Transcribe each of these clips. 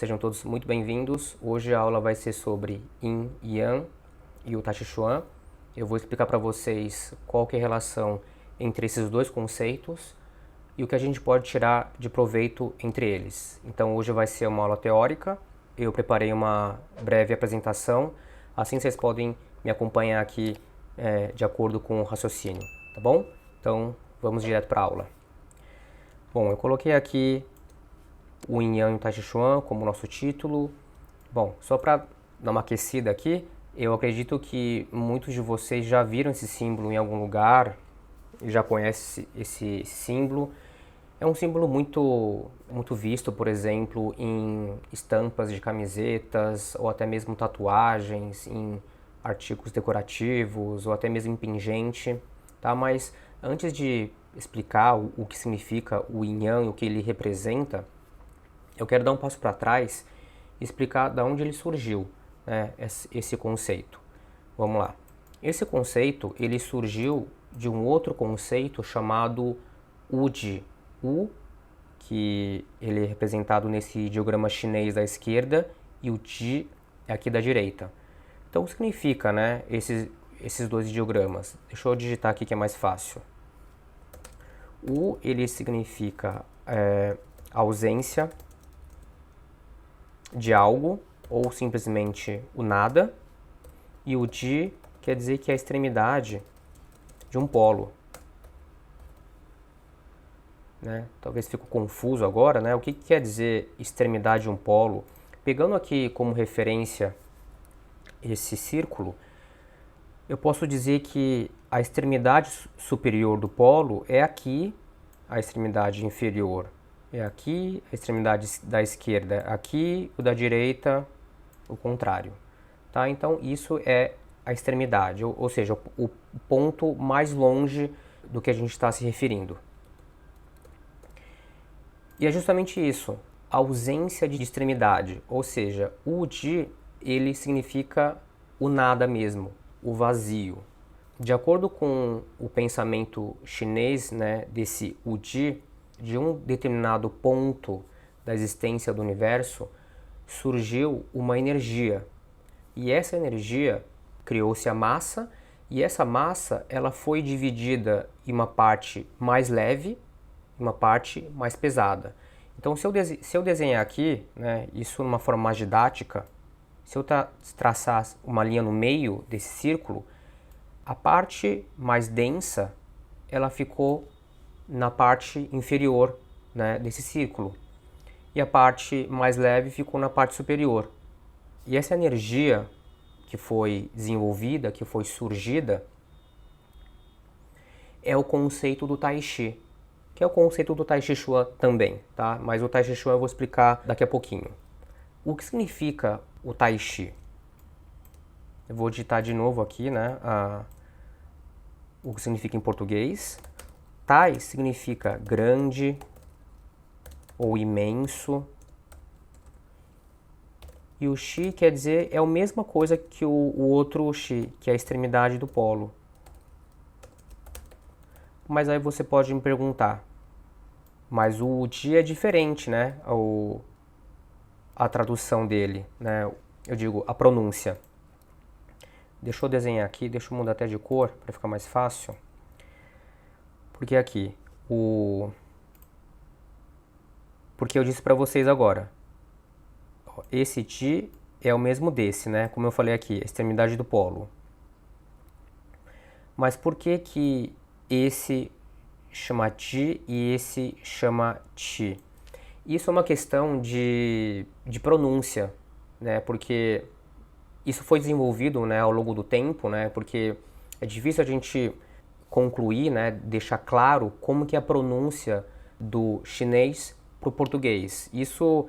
Sejam todos muito bem-vindos. Hoje a aula vai ser sobre Yin e Yang e o Tai Chi Chuan. Eu vou explicar para vocês qual que é a relação entre esses dois conceitos e o que a gente pode tirar de proveito entre eles. Então hoje vai ser uma aula teórica. Eu preparei uma breve apresentação, assim vocês podem me acompanhar aqui de acordo com o raciocínio, tá bom? Então vamos direto para a aula. Bom, eu coloquei aqui o Yin Yang e o Tai Chi Chuan como nosso título. Bom, só para dar uma aquecida aqui, eu acredito que muitos de vocês já viram esse símbolo em algum lugar, já conhecem esse símbolo. É um símbolo muito visto, por exemplo, em estampas de camisetas ou até mesmo tatuagens, em artigos decorativos ou até mesmo em pingente, tá? Mas antes de explicar o que significa o Yin Yang e o que ele representa, eu quero dar um passo para trás e explicar de onde ele surgiu, né, esse conceito. Vamos lá. Esse conceito ele surgiu de um outro conceito chamado Wuji. Wu, que ele é representado nesse diagrama chinês da esquerda, e o Ji é aqui da direita. Então, o que significa, né, esses dois diagramas? Deixa eu digitar aqui que é mais fácil. Wu, ele significa ausência de algo, ou simplesmente o nada, e o Ji quer dizer que é a extremidade de um polo. Né? Talvez fique confuso agora, né? O que quer dizer extremidade de um polo? Pegando aqui como referência esse círculo, eu posso dizer que a extremidade superior do polo é aqui, a extremidade inferior é aqui, a extremidade da esquerda é aqui, o da direita o contrário. Tá? Então isso é a extremidade, ou seja, o ponto mais longe do que a gente está se referindo. E é justamente isso, a ausência de extremidade, ou seja, o Ji ele significa o nada mesmo, o vazio. De acordo com o pensamento chinês, né, desse Wuji, de um determinado ponto da existência do universo, surgiu uma energia. E essa energia criou-se a massa, e essa massa ela foi dividida em uma parte mais leve e uma parte mais pesada. Então, se eu desenhar aqui, né, isso numa forma mais didática, se eu traçar uma linha no meio desse círculo, a parte mais densa ela ficou na parte inferior, né, desse círculo, e a parte mais leve ficou na parte superior. E essa energia que foi desenvolvida, que foi surgida, é o conceito do Tai Chi, que é o conceito do Tai Chi Chuan também, tá? Mas o Tai Chi Chuan eu vou explicar daqui a pouquinho. O que significa o Tai Chi? Eu vou digitar de novo aqui, né, o que significa em português. Tai significa grande ou imenso. E o Chi quer dizer, é a mesma coisa que o outro Chi, que é a extremidade do polo. Mas aí você pode me perguntar, mas o Ji é diferente, né? A tradução dele, né? Eu digo, a pronúncia. Deixa eu desenhar aqui, deixa eu mudar até de cor para ficar mais fácil. Porque aqui, porque eu disse para vocês agora, esse Ji é o mesmo desse, né? Como eu falei aqui, a extremidade do polo. Mas por que esse chama Ji e esse chama Chi? Isso é uma questão de pronúncia, né? Porque isso foi desenvolvido, né, ao longo do tempo, né? Porque é difícil a gente concluir, né, deixar claro como que é a pronúncia do chinês para o português. Isso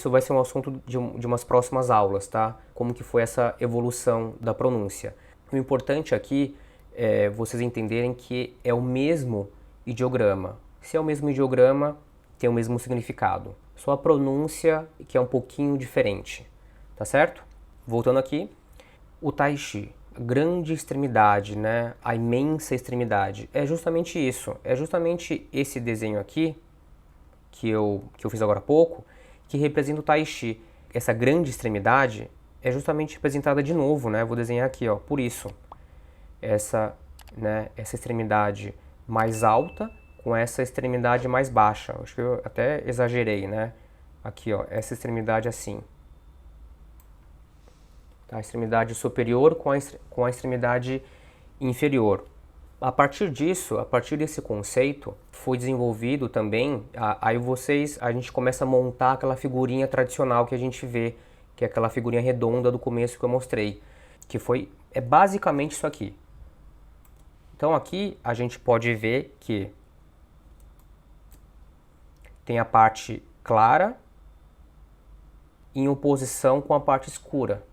vai ser um assunto de umas próximas aulas, tá? Como que foi essa evolução da pronúncia. O importante aqui é vocês entenderem que é o mesmo ideograma. Se é o mesmo ideograma, tem o mesmo significado. Só a pronúncia que é um pouquinho diferente, tá certo? Voltando aqui, o Tai Chi, grande extremidade, né? A imensa extremidade, é justamente isso. É justamente esse desenho aqui, que eu fiz agora há pouco, que representa o Tai Chi. essa grande extremidade é justamente representada de novo, né? Vou desenhar aqui, ó, por isso. Essa extremidade mais alta com essa extremidade mais baixa. Acho que eu até exagerei, né? Aqui, ó, essa extremidade assim. Tá? A extremidade superior com a extremidade inferior. A partir disso, a partir desse conceito, foi desenvolvido também, a gente começa a montar aquela figurinha tradicional que a gente vê, que é aquela figurinha redonda do começo que eu mostrei, que é basicamente isso aqui. Então aqui a gente pode ver que tem a parte clara em oposição com a parte escura.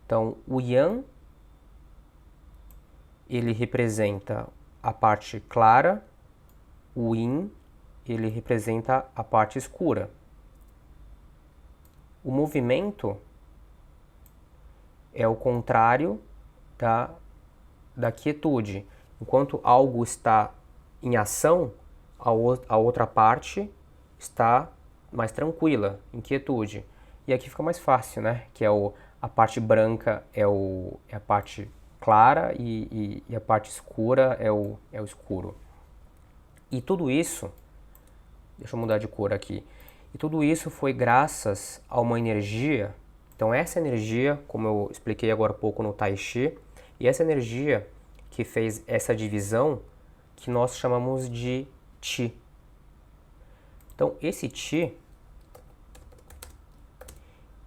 Então o Yang, ele representa a parte clara, o Yin, ele representa a parte escura. O movimento é o contrário da quietude. Enquanto algo está em ação, a outra parte está mais tranquila, em quietude. E aqui fica mais fácil, né? Que é a parte branca é a parte clara e a parte escura é o escuro. E tudo isso, deixa eu mudar de cor aqui, e tudo isso foi graças a uma energia. Então essa energia, como eu expliquei agora há pouco no Tai Chi, e essa energia que fez essa divisão, que nós chamamos de Qi. Então esse Qi,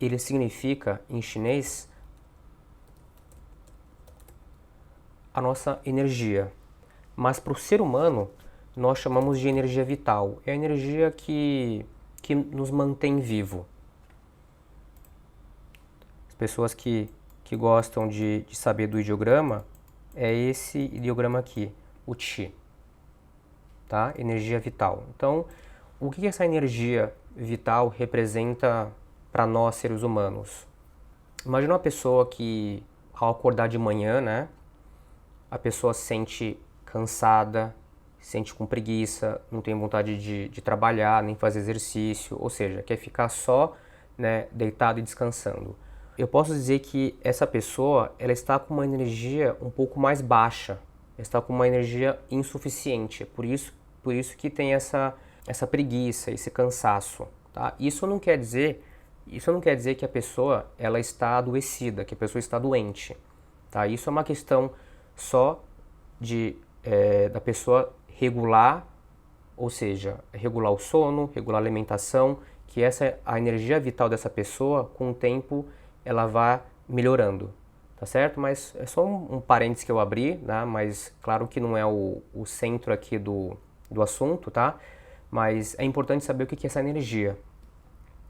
ele significa em chinês a nossa energia. Mas para o ser humano, nós chamamos de energia vital. É a energia que nos mantém vivo. As pessoas que gostam de saber do ideograma, é esse ideograma aqui, o Qi. Tá? Energia vital. Então, o que essa energia vital representa para nós, seres humanos? Imagina uma pessoa que, ao acordar de manhã, né, a pessoa se sente cansada, se sente com preguiça, não tem vontade de trabalhar, nem fazer exercício, ou seja, quer ficar só, né, deitado e descansando. Eu posso dizer que essa pessoa, ela está com uma energia um pouco mais baixa, está com uma energia insuficiente, por isso que tem essa preguiça, esse cansaço, tá? Isso não quer dizer que a pessoa ela está adoecida, que a pessoa está doente, tá? Isso é uma questão só da pessoa regular, ou seja, regular o sono, regular a alimentação, que a energia vital dessa pessoa, com o tempo, ela vai melhorando, tá certo? Mas é só um parênteses que eu abri, né? Mas claro que não é o centro aqui do assunto, tá? Mas é importante saber o que é essa energia,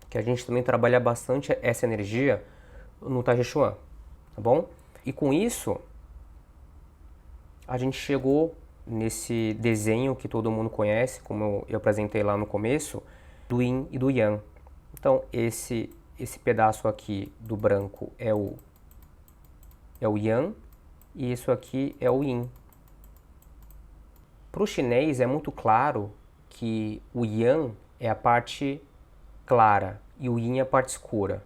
que a gente também trabalha bastante essa energia no Tai Chi Chuan, tá bom? E com isso, a gente chegou nesse desenho que todo mundo conhece, como eu apresentei lá no começo, do Yin e do Yang. Então, esse pedaço aqui do branco é o Yang e isso aqui é o Yin. Para o chinês é muito claro que o Yang é a parte clara e o Yin é a parte escura.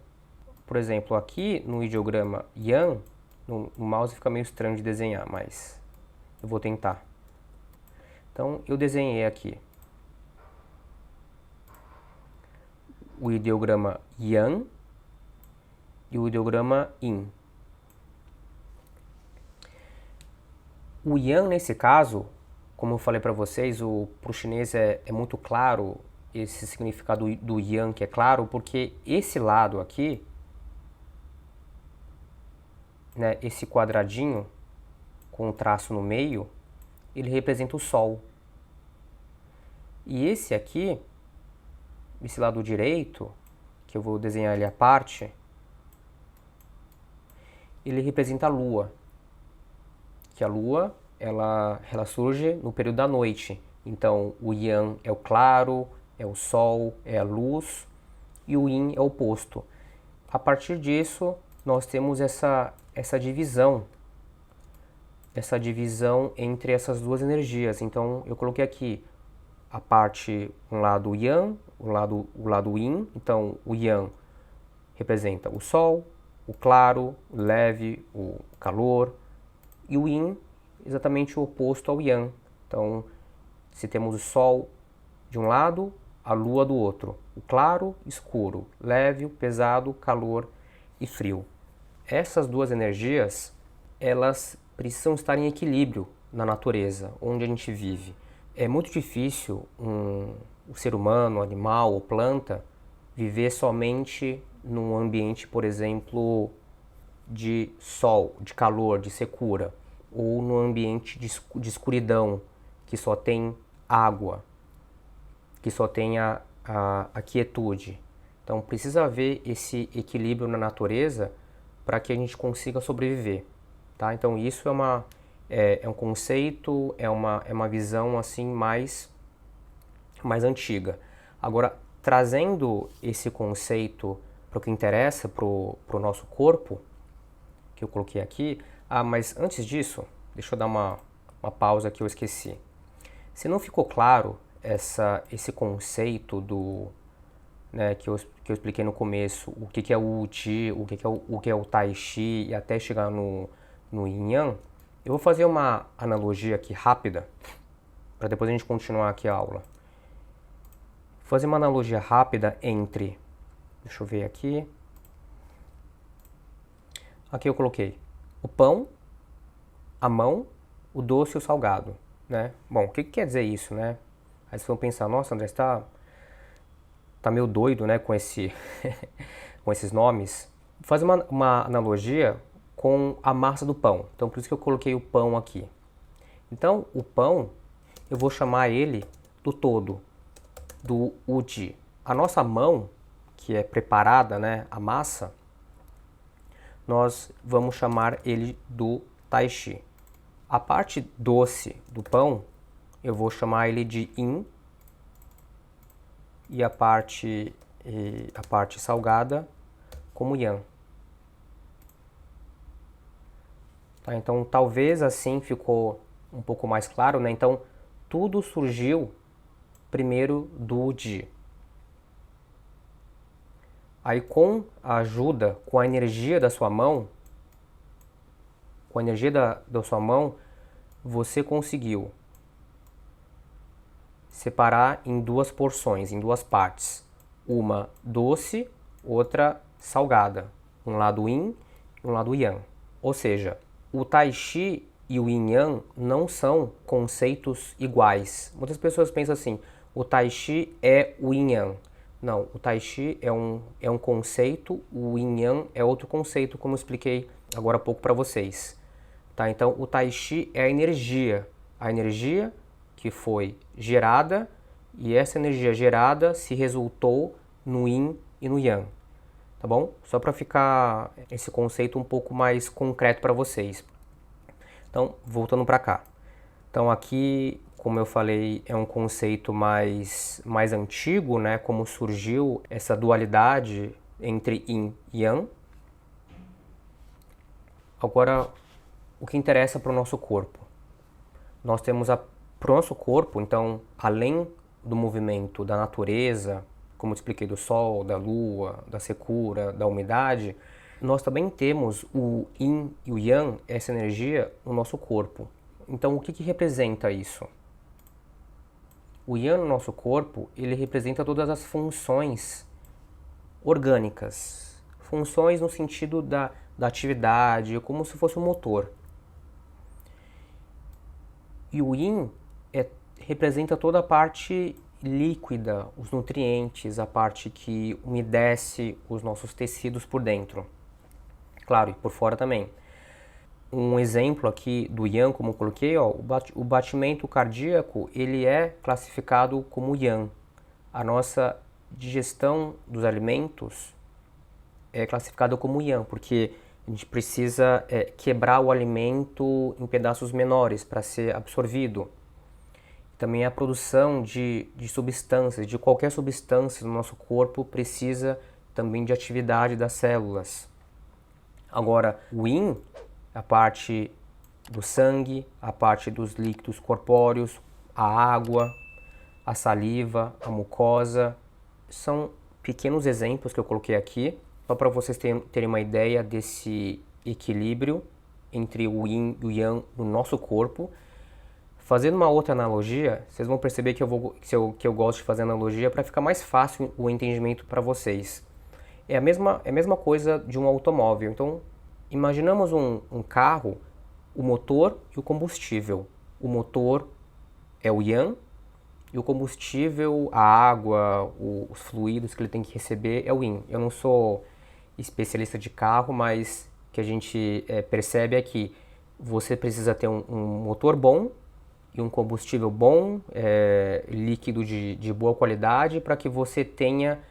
Por exemplo, aqui no ideograma Yang, no mouse fica meio estranho de desenhar, mas eu vou tentar. Então, eu desenhei aqui o ideograma Yang e o ideograma Yin. O Yang, nesse caso, como eu falei para vocês, para o chinês é muito claro esse significado do Yang, que é claro, porque esse lado aqui, né, esse quadradinho com um traço no meio, ele representa o Sol. E esse aqui, esse lado direito, que eu vou desenhar ali a parte, ele representa a Lua. Que a Lua, ela surge no período da noite. Então, o Yang é o claro, é o Sol, é a luz, e o Yin é o oposto. A partir disso, nós temos essa divisão entre essas duas energias. Então, eu coloquei aqui um lado Yang, o lado Yin. Então, o Yang representa o Sol, o claro, o leve, o calor, e o Yin exatamente o oposto ao Yang. Então, se temos o Sol de um lado, a Lua do outro, o claro, escuro, leve, pesado, calor e frio. Essas duas energias, elas precisam estar em equilíbrio na natureza, onde a gente vive. É muito difícil o ser humano, animal ou planta viver somente num ambiente, por exemplo, de sol, de calor, de secura, ou num ambiente de escuridão, que só tem água, que só tem a quietude. Então precisa haver esse equilíbrio na natureza para que a gente consiga sobreviver. Tá? Então isso é um conceito, é uma visão assim mais antiga. Agora, trazendo esse conceito para o que interessa, para o nosso corpo, que eu coloquei aqui. Mas antes disso, deixa eu dar uma pausa que eu esqueci. Se não ficou claro esse conceito que eu expliquei no começo, o que é o Qi, o que é o Tai Chi e até chegar no Yin Yang, eu vou fazer uma analogia aqui rápida, para depois a gente continuar aqui a aula. Vou fazer uma analogia rápida entre, deixa eu ver aqui, aqui eu coloquei o pão, a mão, o doce e o salgado, né? Bom, o que quer dizer isso, né? Aí vocês vão pensar, nossa, André, você tá meio doido, né, com com esses nomes. Vou fazer uma analogia com a massa do pão. Então, por isso que eu coloquei o pão aqui. Então, o pão, eu vou chamar ele do todo, do Uji. A nossa mão, que é preparada, né, a massa, nós vamos chamar ele do Tai Chi. A parte doce do pão, eu vou chamar ele de Yin. E a parte salgada como Yang. Tá, então, talvez assim ficou um pouco mais claro, né? Então, tudo surgiu primeiro do Ji. Aí, com a ajuda, com a energia da sua mão, você conseguiu separar em duas porções, em duas partes. Uma doce, outra salgada. Um lado Yin e um lado Yang. Ou seja, o Tai Chi e o Yin Yang não são conceitos iguais. Muitas pessoas pensam assim, o Tai Chi é o Yin Yang. Não, o Tai Chi é um conceito, o Yin Yang é outro conceito, como eu expliquei agora há pouco para vocês. Tá? Então, o Tai Chi é a energia que foi gerada, e essa energia gerada se resultou no Yin e no Yang, tá bom? Só para ficar esse conceito um pouco mais concreto para vocês. Então, voltando para cá. Então, aqui, como eu falei, é um conceito mais antigo, né? Como surgiu essa dualidade entre Yin e Yang. Agora, o que interessa para o nosso corpo? Nós temos para o nosso corpo, então, além do movimento da natureza, como eu expliquei, do sol, da lua, da secura, da umidade, nós também temos o Yin e o Yang, essa energia, no nosso corpo. Então, o que representa isso? O Yang no nosso corpo, ele representa todas as funções orgânicas. Funções no sentido da atividade, como se fosse um motor. E o Yin representa toda a parte líquida, os nutrientes, a parte que umedece os nossos tecidos por dentro. Claro, e por fora também. Um exemplo aqui do Yang, como eu coloquei, ó, o batimento cardíaco, ele é classificado como Yang. A nossa digestão dos alimentos é classificada como Yang, porque a gente precisa quebrar o alimento em pedaços menores para ser absorvido. Também a produção de substâncias, de qualquer substância no nosso corpo precisa também de atividade das células. Agora, o Yin, a parte do sangue, a parte dos líquidos corpóreos, a água, a saliva, a mucosa, são pequenos exemplos que eu coloquei aqui, só para vocês terem uma ideia desse equilíbrio entre o yin e o yang no nosso corpo. Fazendo uma outra analogia, vocês vão perceber que eu gosto de fazer analogia para ficar mais fácil o entendimento para vocês. É a mesma coisa de um automóvel. Então, imaginamos um carro, o motor e o combustível. O motor é o yang e o combustível, a água, os fluidos que ele tem que receber é o yin. Eu não sou especialista de carro, mas o que a gente percebe é que você precisa ter um motor bom e um combustível bom, líquido de boa qualidade, para que você tenha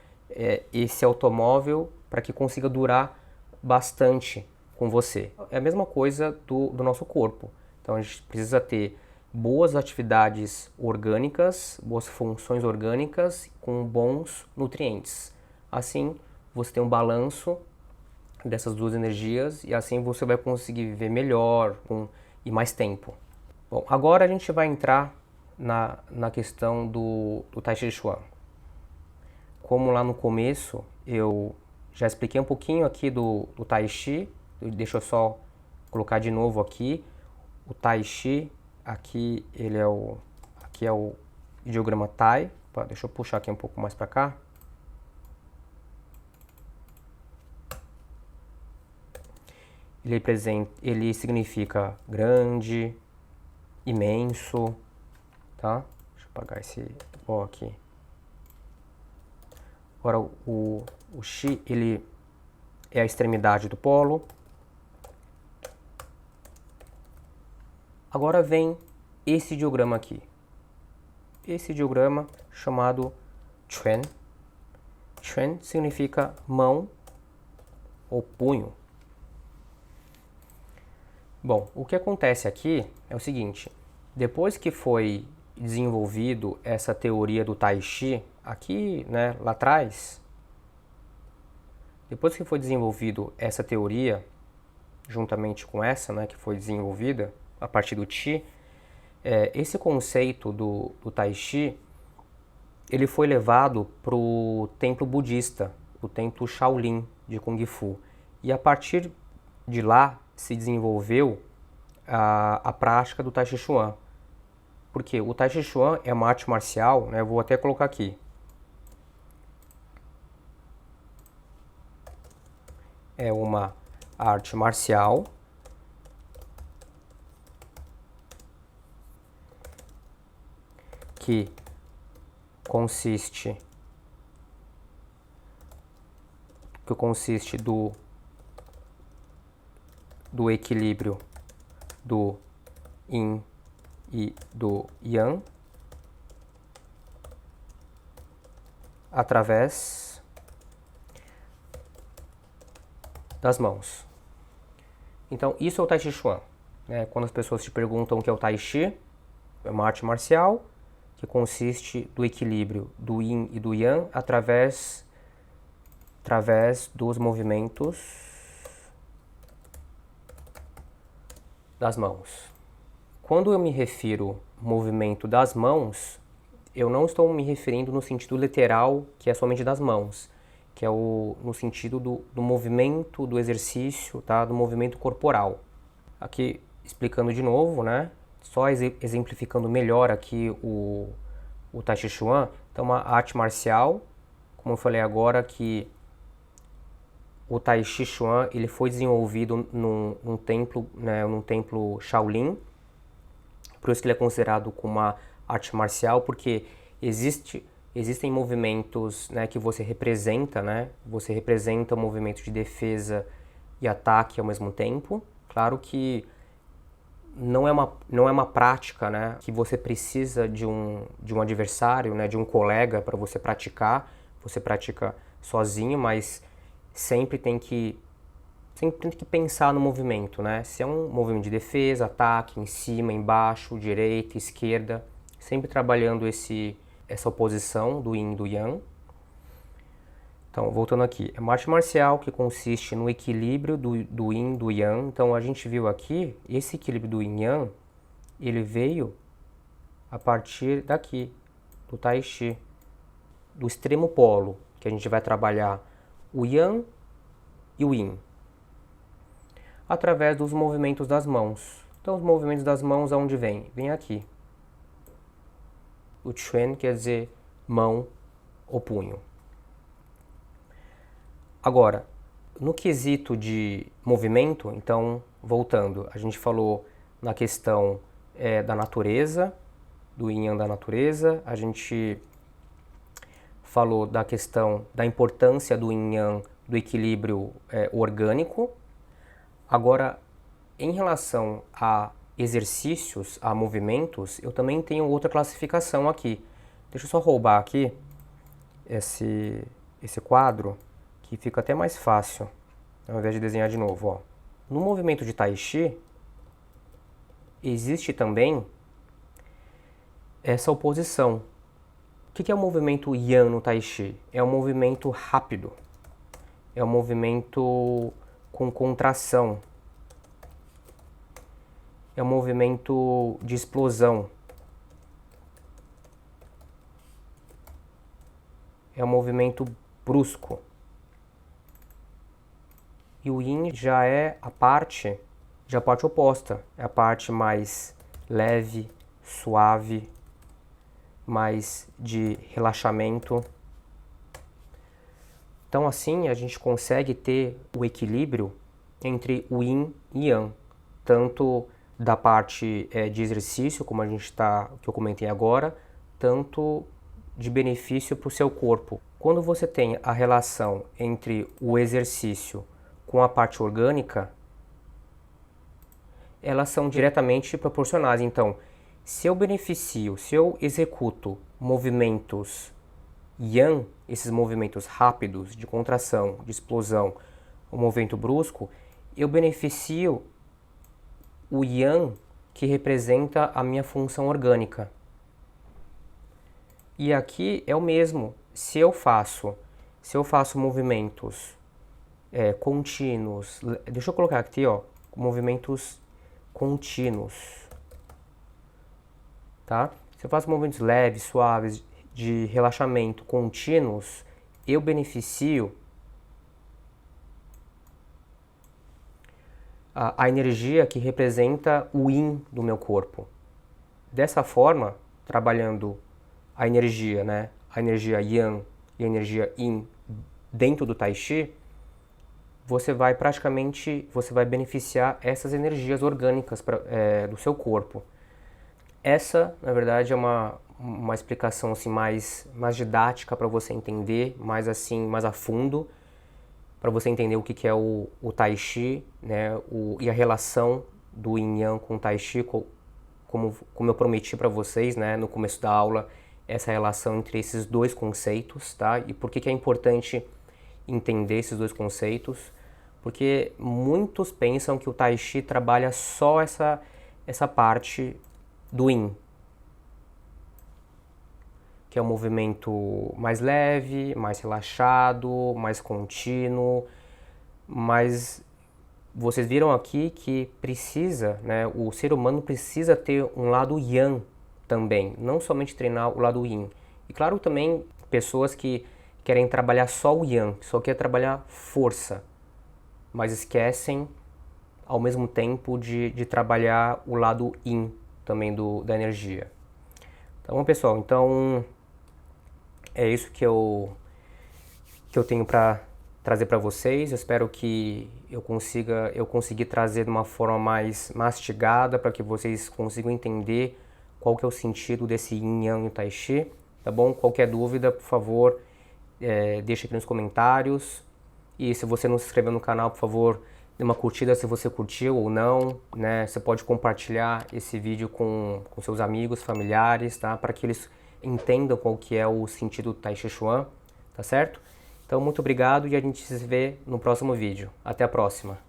esse automóvel, para que consiga durar bastante com você. É a mesma coisa do nosso corpo. Então a gente precisa ter boas atividades orgânicas, boas funções orgânicas com bons nutrientes. Assim você tem um balanço dessas duas energias e assim você vai conseguir viver melhor e mais tempo. Bom, agora a gente vai entrar na questão do Tai Chi Chuan. Como lá no começo eu já expliquei um pouquinho aqui do Tai Chi, deixa eu só colocar de novo aqui. O Tai Chi, aqui é o ideograma Tai. Deixa eu puxar aqui um pouco mais para cá. Ele significa grande, imenso, tá? Deixa eu apagar esse O aqui. Agora o Chi, ele é a extremidade do polo. Agora vem esse diagrama aqui. Esse diagrama chamado Quan. Quan significa mão ou punho. Bom, o que acontece aqui é o seguinte, depois que foi desenvolvido essa teoria do Tai Chi, aqui, né, lá atrás, depois que foi desenvolvido essa teoria, juntamente com essa, né, que foi desenvolvida a partir do Chi, esse conceito do Tai Chi, ele foi levado para o templo budista, o templo Shaolin de Kung Fu, e a partir de lá se desenvolveu a prática do Tai Chi Chuan. Porque o Tai Chi Chuan é uma arte marcial, né? Eu vou até colocar aqui. É uma arte marcial que consiste do equilíbrio do Yin e do Yang através das mãos. Então, isso é o Tai Chi Chuan. Né? Quando as pessoas te perguntam o que é o Tai Chi, é uma arte marcial que consiste do equilíbrio do Yin e do Yang através dos movimentos das mãos. Quando eu me refiro movimento das mãos, eu não estou me referindo no sentido literal, que é somente das mãos, que é no sentido do movimento, do exercício, tá? Do movimento corporal. Aqui, explicando de novo, né? Só exemplificando melhor aqui o Tai Chi Chuan. Então, uma arte marcial, como eu falei agora, que o Tai Chi Chuan ele foi desenvolvido num templo, né, num templo Shaolin, por isso que ele é considerado como uma arte marcial, porque existem movimentos, né, que você representa, né, você representa o movimento de defesa e ataque ao mesmo tempo. Claro que não é uma prática, né, que você precisa de um adversário, né, de um colega para você praticar. Você pratica sozinho, mas sempre tem que pensar no movimento, né? Se é um movimento de defesa, ataque, em cima, embaixo, direita, esquerda, sempre trabalhando essa oposição do Yin e do Yang. Então, voltando aqui, é uma arte marcial que consiste no equilíbrio do Yin e do Yang. Então, a gente viu aqui, esse equilíbrio do Yin e Yang, ele veio a partir daqui, do Tai Chi, do extremo polo, que a gente vai trabalhar o Yang e o yin? Através dos movimentos das mãos. Então, os movimentos das mãos aonde vem? Vem aqui. O Quan quer dizer mão ou punho. Agora, no quesito de movimento, então, voltando, a gente falou na questão da natureza, do yin yang da natureza, a gente falou da questão da importância do yin yang, do equilíbrio orgânico. Agora, em relação a exercícios, a movimentos, eu também tenho outra classificação aqui. Deixa eu só roubar aqui esse quadro, que fica até mais fácil, ao invés de desenhar de novo. Ó. No movimento de Tai Chi, existe também essa oposição. O que é o movimento Yang no Tai Chi? É um movimento rápido, é um movimento com contração, é um movimento de explosão, é um movimento brusco. E o Yin já é a parte oposta, é a parte mais leve, suave, mais de relaxamento. Então assim a gente consegue ter o equilíbrio entre o Yin e Yang, tanto da parte de exercício, como que eu comentei agora, tanto de benefício para o seu corpo. Quando você tem a relação entre o exercício com a parte orgânica, elas são diretamente proporcionais. Então, se eu executo movimentos Yang, esses movimentos rápidos, de contração, de explosão, o movimento brusco, eu beneficio o Yang, que representa a minha função orgânica. E aqui é o mesmo. Se eu faço movimentos contínuos, deixa eu colocar aqui, ó, movimentos contínuos, tá? Se eu faço movimentos leves, suaves, de relaxamento contínuos, eu beneficio a energia que representa o Yin do meu corpo. Dessa forma, trabalhando a energia, né? A energia Yang e a energia Yin dentro do Tai Chi, você vai beneficiar essas energias orgânicas do seu corpo. Essa, na verdade, é uma explicação assim, mais didática para você entender, mais a fundo, para você entender o que é o Tai Chi, né, e a relação do Yin Yang com o Tai Chi, como eu prometi para vocês, né, no começo da aula, essa relação entre esses dois conceitos, tá? E por que é importante entender esses dois conceitos? Porque muitos pensam que o Tai Chi trabalha só essa parte do Yin, que é um movimento mais leve, mais relaxado, mais contínuo, mas vocês viram aqui que precisa, né, o ser humano precisa ter um lado Yang também, não somente treinar o lado Yin. E claro, também pessoas que querem trabalhar só o Yang, só querem trabalhar força, mas esquecem ao mesmo tempo de trabalhar o lado Yin também da energia. Então, bom, pessoal, então é isso que eu tenho para trazer para vocês. Eu espero que eu consegui trazer de uma forma mais mastigada para que vocês consigam entender qual que é o sentido desse Yin Yang no Tai Chi, tá bom? Qualquer dúvida, por favor, deixa aqui nos comentários. E se você não se inscreveu no canal, por favor, dê uma curtida se você curtiu ou não, né? Você pode compartilhar esse vídeo com seus amigos, familiares, tá? Para que eles entendam qual que é o sentido do Tai Chi Chuan, tá certo? Então, muito obrigado e a gente se vê no próximo vídeo. Até a próxima!